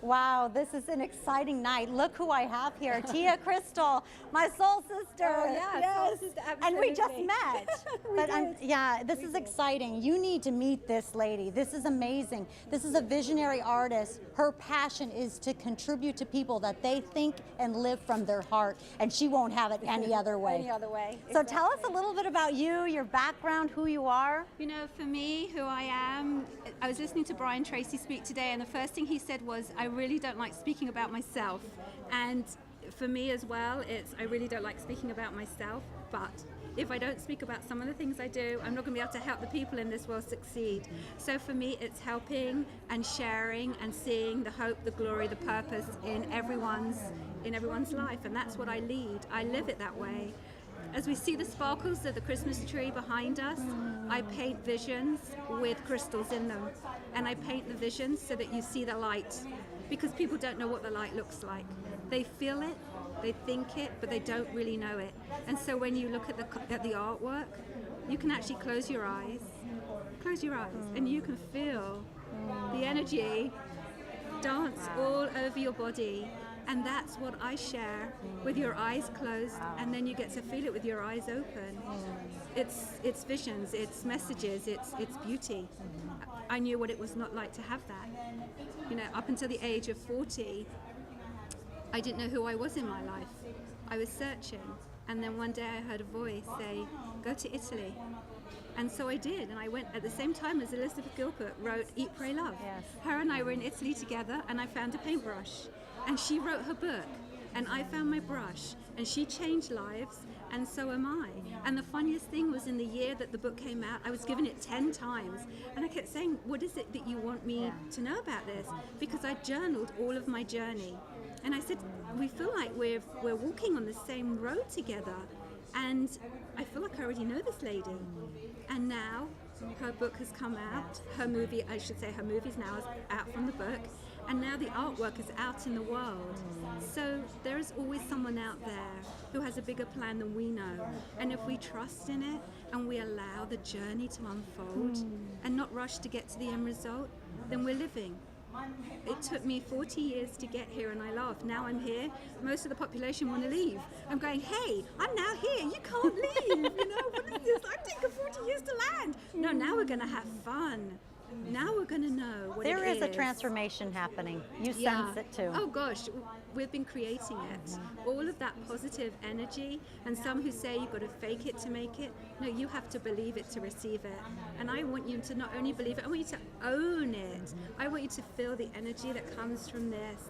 Wow, this is an exciting night. Look who I have here, Tia Crystal, my soul sister. Oh yeah, yes. soul sister, absolutely. And we just met. This is exciting. You need to meet this lady. This is amazing. This is a visionary artist. Her passion is to contribute to people that they think and live from their heart, and she won't have it any other way. Any other way. So tell us a little bit about you, your background, who you are. You know, for me, who I am, I was listening to Brian Tracy speak today, and the first thing he said was, I really don't like speaking about myself. And for me as well, I really don't like speaking about myself, but if I don't speak about some of the things I do, I'm not going to be able to help the people in this world succeed. So for me, it's helping and sharing and seeing the hope, the glory, the purpose in everyone's life, and that's what I lead. I live it that way. As we see the sparkles of the Christmas tree behind us, I paint visions with crystals in them. And I paint the visions so that you see the light. Because people don't know what the light looks like. They feel it, they think it, but they don't really know it. And so when you look at the artwork, you can actually close your eyes. Close your eyes and you can feel the energy dance all over your body. And that's what I share with your eyes closed, and then you get to feel it with your eyes open. It's visions, it's messages, it's beauty. I knew what it was not like to have that. You know, up until the age of 40, I didn't know who I was in my life. I was searching, and then one day I heard a voice say, go to Italy. And so I did, and I went at the same time as Elizabeth Gilbert wrote Eat, Pray, Love. Yes. Her and I were in Italy together, and I found a paintbrush. And she wrote her book, and I found my brush, and she changed lives, and so am I. And the funniest thing was, in the year that the book came out, I was given it 10 times, and I kept saying, what is it that you want me to know about this? Because I journaled all of my journey. And I said, we feel like we're walking on the same road together, and I feel like I already know this lady. And now her book has come out, her movie's now out from the book, and now the artwork is out in the world. So there is always someone out there who has a bigger plan than we know. And if we trust in it and we allow the journey to unfold and not rush to get to the end result, then we're living. It took me 40 years to get here, and I laugh. Now I'm here. Most of the population want to leave. I'm going, hey, I'm now here. You can't leave. You know, what is this? I'm taking 40 years to land. No, now we're going to have fun. Now we're going to know what it is. There is a transformation happening. You sense it too. Oh gosh, we've been creating it. All of that positive energy, and some who say you've got to fake it to make it. No, you have to believe it to receive it. And I want you to not only believe it, I want you to own it. I want you to feel the energy that comes from this.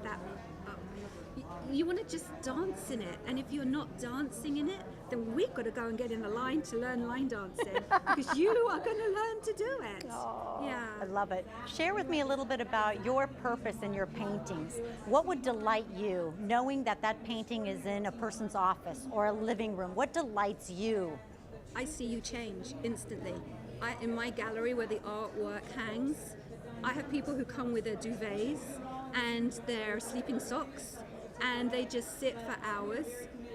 You want to just dance in it. And if you're not dancing in it, then we've got to go and get in the line to learn line dancing, because you are going to learn to do it. Oh, yeah. I love it. Share with me a little bit about your purpose in your paintings. What would delight you, knowing that that painting is in a person's office or a living room? What delights you? I see you change instantly. In my gallery where the artwork hangs, I have people who come with their duvets and their sleeping socks, and they just sit for hours.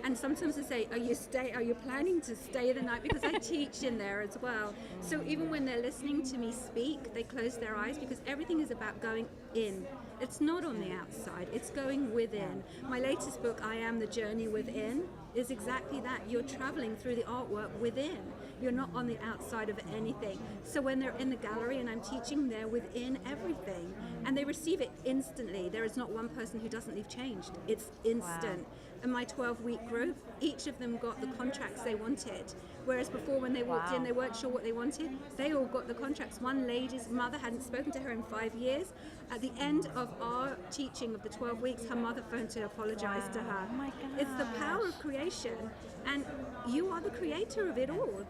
And sometimes I say, are you planning to stay the night? Because I teach in there as well. So even when they're listening to me speak, they close their eyes, because everything is about going in. It's not on the outside, it's going within. My latest book, I Am the Journey Within, is exactly that. You're traveling through the artwork within. You're not on the outside of anything. So when they're in the gallery and I'm teaching, they're within everything. And they receive it instantly. There is not one person who doesn't leave changed. It's instant. Wow. In my 12-week group, each of them got the contracts they wanted. Whereas before, when they walked in, they weren't sure what they wanted. They all got the contracts. One lady's mother hadn't spoken to her in 5 years. At the end of our teaching of the 12 weeks, her mother phoned to apologize to her. Oh my gosh. It's the power of creation. And you are the creator of it all.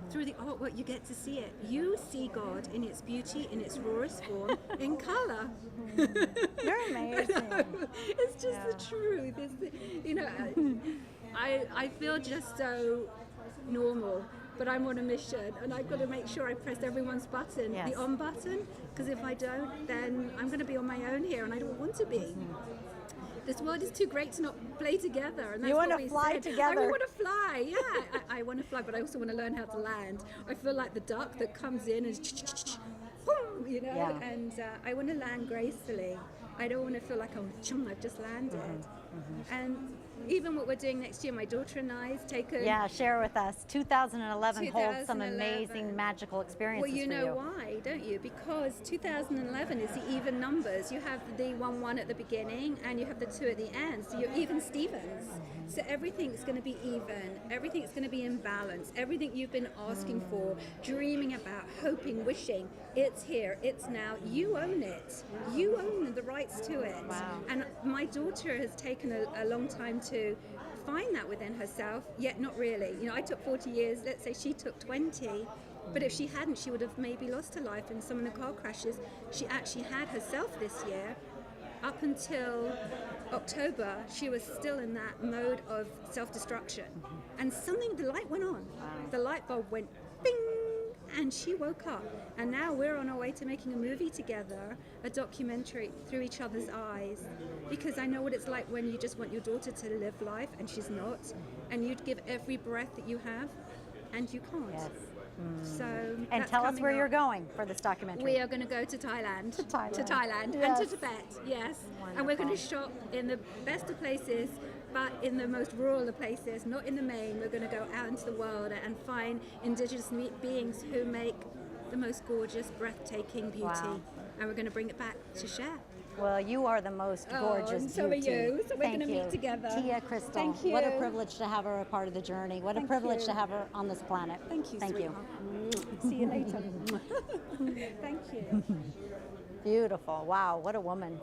Through the artwork, you get to see it. You see God in its beauty, in its rawest form, in color. You're amazing. It's just the truth. I feel just so normal, but I'm on a mission, and I've got to make sure I press everyone's button, the on button, because if I don't, then I'm going to be on my own here, and I don't want to be. This world is too great to not play together, and that's you want what to we fly said. together. I want to fly. Yeah, I want to fly, but I also want to learn how to land. I feel like the duck that comes in and boom, you know, Yeah. and I want to land gracefully. I don't want to feel like, oh, chung, I've just landed. And even what we're doing next year, my daughter and I have taken. Yeah, share with us. 2011 holds some 2011. amazing magical experiences Well, you for know you. why, don't you? Because 2011 is the even numbers. You have the 1-1 at the beginning and you have the 2 at the end. So you're even Stevens. So everything's going to be even. Everything's going to be in balance. Everything you've been asking for, dreaming about, hoping, wishing, it's here. It's now. You own it. You own the rights to it. Wow. And my daughter has taken a long time to find that within herself, yet not really. You know, I took 40 years, let's say she took 20, but if she hadn't, she would have maybe lost her life in some of the car crashes. She actually had herself this year. Up until October, she was still in that mode of self-destruction. And the light went on. The light bulb went bing, and she woke up. And now we're on our way to making a movie together, a documentary through each other's eyes. Because I know what it's like when you just want your daughter to live life and she's not. And you'd give every breath that you have, and you can't. Yes. So And that's tell us coming where up. you're going for this documentary. We are going to go to Thailand. To Thailand. To Thailand Yes. and to Tibet, yes. And we're going to Wonderful. shop in the best of places, but in the most rural of places, not in the main. We're going to go out into the world and find indigenous beings who make the most gorgeous, breathtaking beauty. Wow. And we're going to bring it back to share. Well, you are the most gorgeous and so beauty. are you. So we're Thank going to you. meet together. Tia Crystal. Thank you. What a privilege to have her a part of the journey. What a Thank privilege you. to have her on this planet. Thank you, Thank you. sweetheart. See you later. Thank you. Beautiful. Wow, what a woman.